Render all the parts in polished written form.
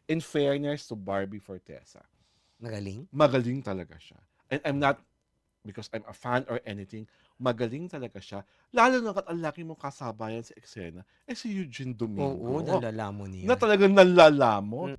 in fairness to Barbie Fortesa, Magaling? magaling talaga siya. And I'm not, because I'm a fan or anything, magaling talaga siya. Lalo na ang laki mong kasabayan sa eksena, si Eugene Oo, Domingo, nalalaman na niya. talagang nanlalamon.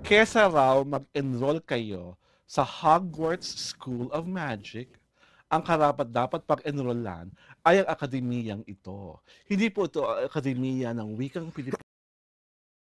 Kesa raw mag-enroll kayo sa Hogwarts School of Magic, ang karapat-dapat pag-enrollan ay ang akademiyang ito. Hindi po ito ang akademiya ng wikang Pilipino,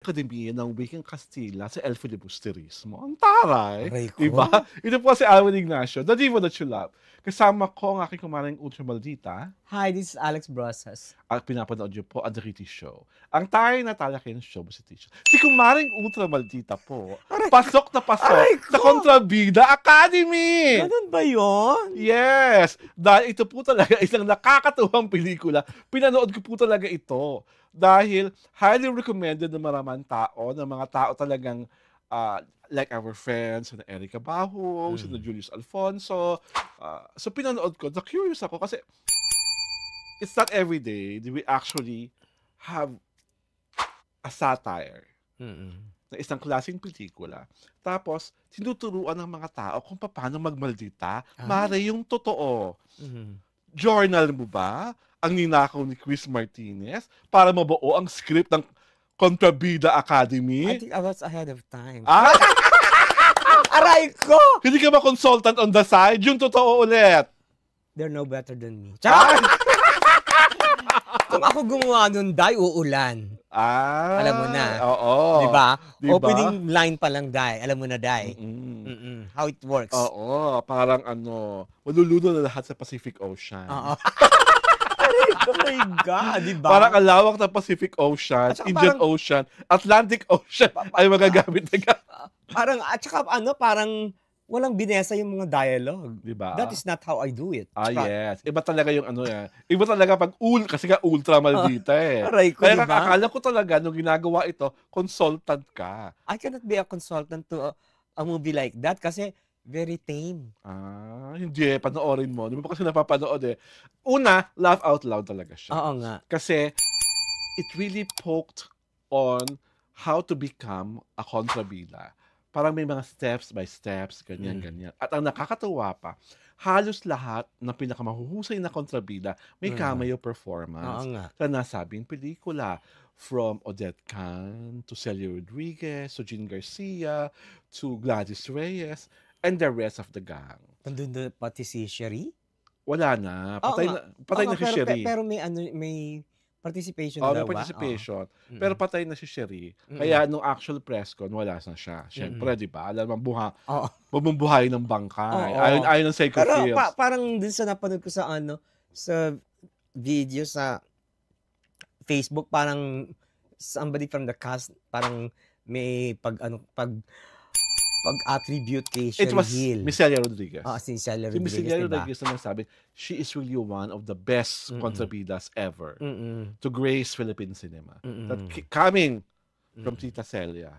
akademiya ng wikang Kastila sa El Filibusterismo. Ang taray! Aray Diba? ko. Ito po si Alvin Ignacio, the diva that you love. Kasama ko ang aking kumaring ultra maldita Hi, this is Alex Brosas. at pinapanood niyo po ang The Kitty Show. Ang tayo na talaking show sa teacher. Si kumaring ultra maldita po, pasok na pasok Aray sa ko! Kontrabida Academy! Ganun ba yun? Yes! Dahil ito po talaga isang nakakatuwang pelikula. Pinanood ko po talaga ito. Dahil highly recommended ng maraming tao, ng mga tao talagang like our friends, na Erica Bajo, na Julius Alfonso. So pinanood ko, na-curious ako kasi it's not every day that we actually have a satire na isang klaseng pelikula. Tapos, tinuturuan ng mga tao kung paano magmaldita. Mare yung totoo. Journal mo ba ang ninakaw ni Chris Martinez para mabuo ang script ng Kontrabida Academy? I think I was ahead of time. Aray ko! Hindi ka ba consultant on the side? Yung totoo ulit. They're no better than me. Tsaka, kung ako gumawa nun, Day, uulan. Alam mo na. Oo. Diba? Diba? O pwedeng line pa lang, Day. Alam mo na, Day. How it works. Oo. Parang maluluno na lahat sa Pacific Ocean. Oo. Oh my God, diba? Parang ang lawak ng Pacific Ocean, Indian Ocean, Atlantic Ocean ay magagamit na At saka parang walang binesa yung mga dialogue. Diba? That is not how I do it. Yes. Iba talaga yung Iba talaga pag kasi nga ultra maldita eh. Aray ko, Kaya diba? akala ko talaga nung ginagawa ito, consultant ka. I cannot be a consultant to a movie like that kasi very tame. Hindi. Panoorin mo. Di ba kasi napapanood eh. Una, laugh out loud talaga siya. Oo nga. Kasi it really poked on how to become a kontrabida. Parang may mga steps by steps, ganyan. At ang nakakatuwa pa, halos lahat ng pinakamahuhusay na kontrabida may cameo performance sa nasabing pelikula. From Odette Can, to Celia Rodriguez, to Jean Garcia, to Gladys Reyes, and the rest of the gang. Nandun na pati si Sherry? Wala na. Patay na si Sherry. Pero may participation daw ba? May participation. Pero patay na si Sherry. Kaya nung actual press con, wala na siya. Siyempre, di ba? Alam mo, bumubuhay ng bangkay. Ayon ng Psycho Films. Pero parang din sa napanood ko sa sa video sa Facebook, parang somebody from the cast, parang may pag-attribute kay Sherry Hill. It was Miss Celia Rodriguez. Si Celia Rodriguez, Miss Celia Rodriguez naman sabi, she is really one of the best kontrabidas ever to grace Philippine cinema. That coming from Tita Celia.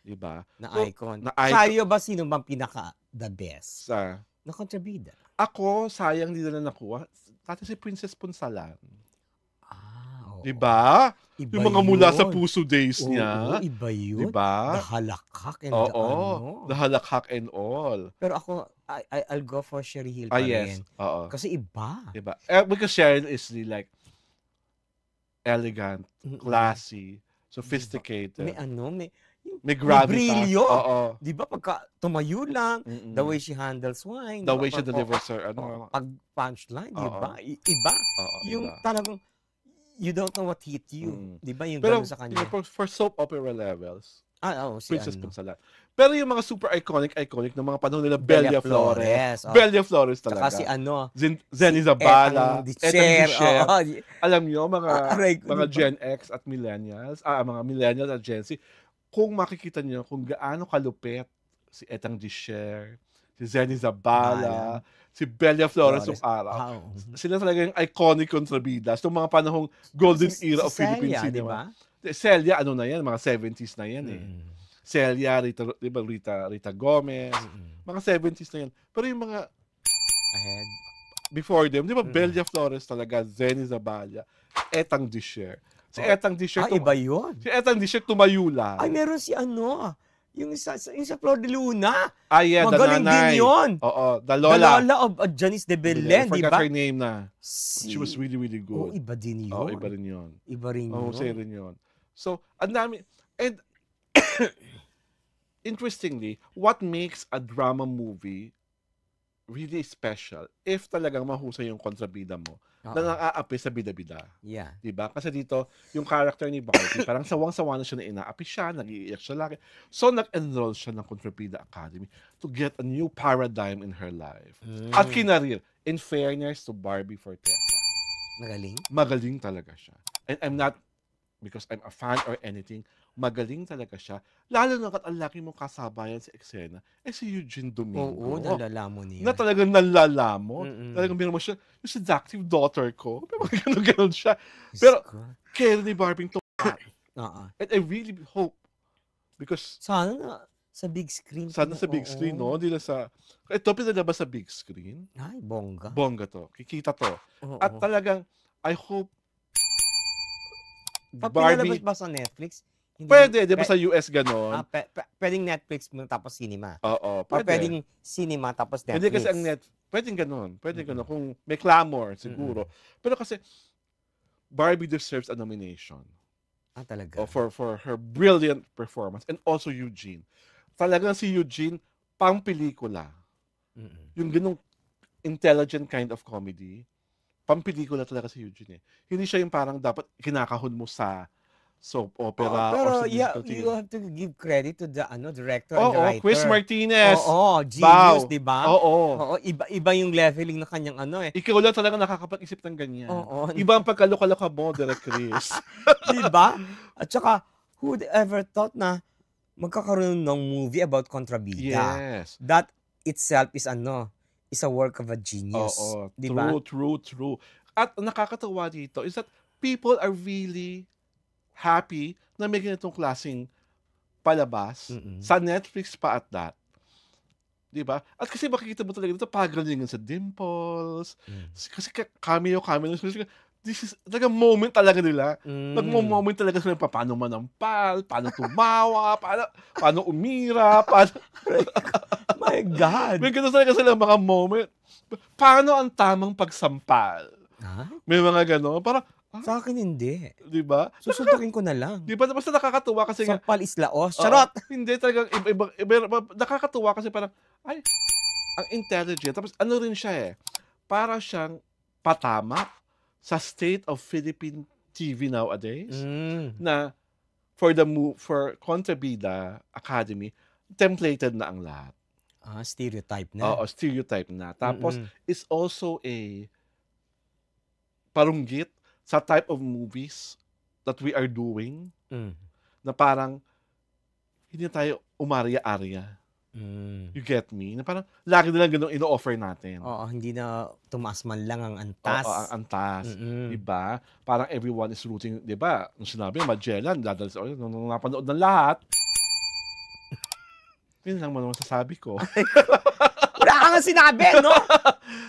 Diba? Na icon. Sa'yo ba sino bang pinaka-the best? Na kontrabida? Ako, sayang hindi na nakuha. Tati si Princess Punsalan. Diba? Iba yung mga mula sa puso days niya. Iba yun. Diba? The halakhak and the halakhak and all. Pero ako, I'll go for Sherry Hill pa rin. Kasi iba. Diba? Because Sherry is really like elegant, classy, sophisticated. May gravitas. May brilyo. Diba? Pagka tumayo lang, the way she handles wine. The way she delivers her, pag-punchline, diba? Iba. Yung talagang, you don't know what hit you. Di ba yung gano'n sa kanya? For soap opera levels, si Princess Punsalan. Pero yung mga super iconic ng mga panahon nila, Belia Flores. Belia Flores talaga. Saka si Zenny Zabala, Disher. Alam nyo, mga Gen X at Millennials, mga Millennials at Gen Z, kung makikita nyo kung gaano kalupit si Etang Disher, si Zenny Zabala, si Belia Flores ng araw. Sila talaga yung iconic kontrabidas ng mga panahong golden era of Philippine Celia, cinema. di ba? Celia, ano na yan, mga 70s na yan eh. Celia, Rita Gomez, mga 70s na yan. Pero yung mga Ahead. before them, di ba, Belia Flores talaga, Zenny Zabala, Etang Disher. Si Etang Disher, Iba yun. si Etang Disher tumayo lang. Ay, meron si ano, yung sa Flor de Luna. Yeah, Magaling the nanay. din yun. Oo, the The Lola. Lola of Janice de Belen, I di forgot ba? her name na. She was really, really good. Iba din yun. Iba rin yun. Iba rin yun. Jose rin yun. So, ang dami. And, interestingly, what makes a drama movie really special if talagang mahusay yung kontrabida mo na naaapi sa bida-bida. Yeah. Diba? Kasi dito, yung character ni Barbie, parang sawang-sawa na siya na inaapi siya, nag-iiyak siya lagi. So, nag-enroll siya ng Kontrabida Academy to get a new paradigm in her life. At kinarir, in fairness to Barbie Fortesa. Magaling? Magaling talaga siya. And I'm not, because I'm a fan or anything, magaling talaga siya. Lalo na kat ang laki mong kasabayan sa eksena, si Eugene Domingo. Oo, nalalaman niya. Na talagang nalalamon. Talagang meron mo siya, yung seductive daughter ko. Pero gano'n siya. Pero, kaya ni Barbie to. And I really hope, because sana na, sa big screen. Sana sa big screen, no? Hindi na sa, ito pinalabas sa big screen. Ay, bongga. Bongga to. Kikita to. At talagang, I hope, Barbie. Pinalabas ba sa Netflix? Hindi, pwede, di ba sa US gano'n? Pwedeng Netflix mo tapos cinema. Oo, pwede. Pwedeng cinema tapos Netflix. Hindi kasi ang pwedeng gano'n. Pwedeng gano'n. Kung may clamor, siguro. Pero kasi, Barbie deserves a nomination. Talaga? For her brilliant performance. And also Eugene. Talagang si Eugene, pang pelikula. Yung ganung intelligent kind of comedy, pang pelikula talaga si Eugene eh. Hindi siya yung parang dapat kinakahon mo sa soap opera pero or sa musical you have to give credit to the director and the writer. Chris Martinez. Genius, di ba? Oo. Iba yung leveling na kanyang Ikaw lang talaga nakakapag-isip ng ganyan. Oo. Iba ang pagkaloka-loka mo, Direk Chris. Di ba? At saka, who'd ever thought na magkakaroon ng movie about kontrabida? Yes. That itself is is a work of a genius. Oo. Di ba? True. At nakakatawa dito is that people are really happy na may ganitong klaseng palabas sa Netflix pa at that. Diba? At kasi makikita mo talaga dito pagalingan sa Dimples. Kasi cameo. This is talaga moment talaga nila. Nagmo-moment talaga sila paano manampal, paano tumawa, paano umira, My God! May ganun talaga sila mga moment. Paano ang tamang pagsampal? May mga gano'n. Parang, sa akin hindi. Di ba? Susuntukin ko na lang. Di ba? Basta nakakatuwa kasi Sampal is laos. Charot! Hindi talagang iba. Nakakatuwa kasi parang, ay, ang intelligent. Tapos ano rin siya para siyang patama sa state of Philippine TV nowadays. Na for Kontrabida Academy, templated na ang lahat. Stereotype na. Oo, stereotype na. Tapos, is also a parunggit sa type of movies that we are doing na parang hindi tayo umarya-arya. You get me? Na parang lagi nilang ganun ino-offer natin. Oo, hindi na tumaas man lang ang antas. Oo, ang antas. Diba? Parang everyone is rooting, diba? Nung sinabi, Magellan, dadal sa nung napanood ng lahat. Yun lang mo naman sasabi ko. Wala ka nga sinabi, no?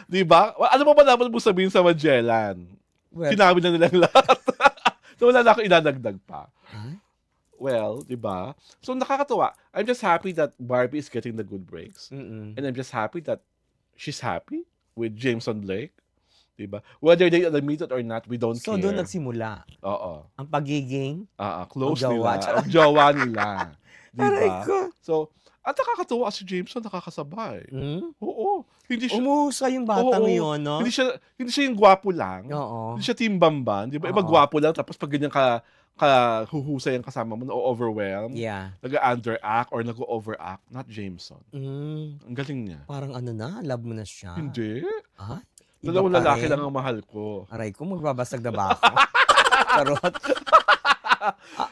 Diba? Ano pa ba dapat mo sabihin sa Magellan? Sinabi na nilang lahat. So, wala na ako idadagdag pa. Well, diba? So, nakakatuwa. I'm just happy that Barbie is getting the good breaks. And I'm just happy that she's happy with Jameson Blake. Diba? Whether they admit it or not, we don't care. So, doon nagsimula. Oo. Ang pagiging close nila. Ang jowa nila. Diba? So, at nakakatuwa si Jameson, nakakasabay. Oo. Hindi siya, umuusay yung batang yun, no? Hindi siya yung gwapo lang. Oo. Hindi siya timbamban. Di ba? Iba gwapo lang, tapos pag ganyan ka huhusay ang kasama mo, na-overwhelm. Yeah. Nag-underact or nag-overact. Not Jameson. Ang galing niya. Parang love mo na siya. Hindi. Iba Dalawang pa lalaki rin. lang ang mahal ko. Aray ko, magbabasag na ba ako? Charot.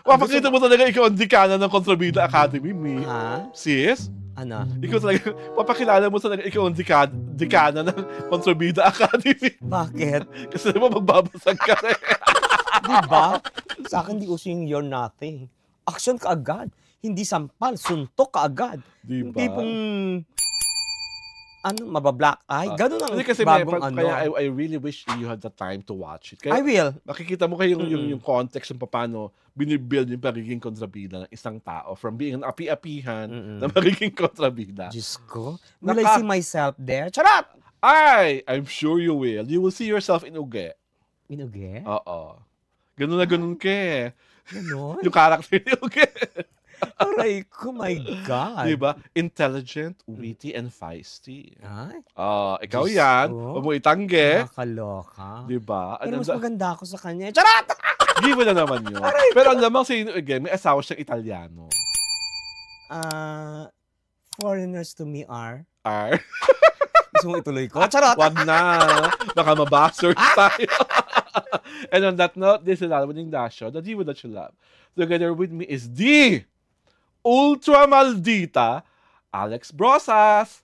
Mapakita mo talaga ikaw ang dekana ng Kontrabida Academy, me. Ha? Sis? Ano? Ikaw talaga, papakilala mo talaga ikaw ang dekana ng Kontrabida Academy. Bakit? Kasi naman magbabasag ka rin. Diba? Sa akin, di uso yung you're nothing. Action ka agad. Hindi sampal, suntok ka agad. Diba? Hindi pong, mabablack eye. Ganun ang Hindi kasi bagong kaya I really wish you had the time to watch it. Kaya, I will. makikita mo kayo yung context ng paano binibuild yung pagiging kontrabida ng isang tao from being an api-apihan na magiging kontrabida. Diyos ko. Will I see myself there? Charot! I'm sure you will. You will see yourself in Uge. Inuge? Oo. Ganun na ganun ka eh. Ganon? Yung character ni Uge. Aray ko, my God. Diba? Intelligent, witty, and feisty. Ay, Ikaw Diyos yan. ko. Huwag mo itangge. nakakaloka. Diba? Pero mas maganda ako sa kanya. Charot! Give mo na naman yun. Pero ang lamang sa inyo, again, may asawa siyang Italiano. Foreigners to me are. R. Gusto mo ituloy ko? Charot! Wag na. Baka mabastard tayo. And on that note, this is Alwin Ignacio, the diva that you love. Together with me is the ultra maldita Alex Brosas.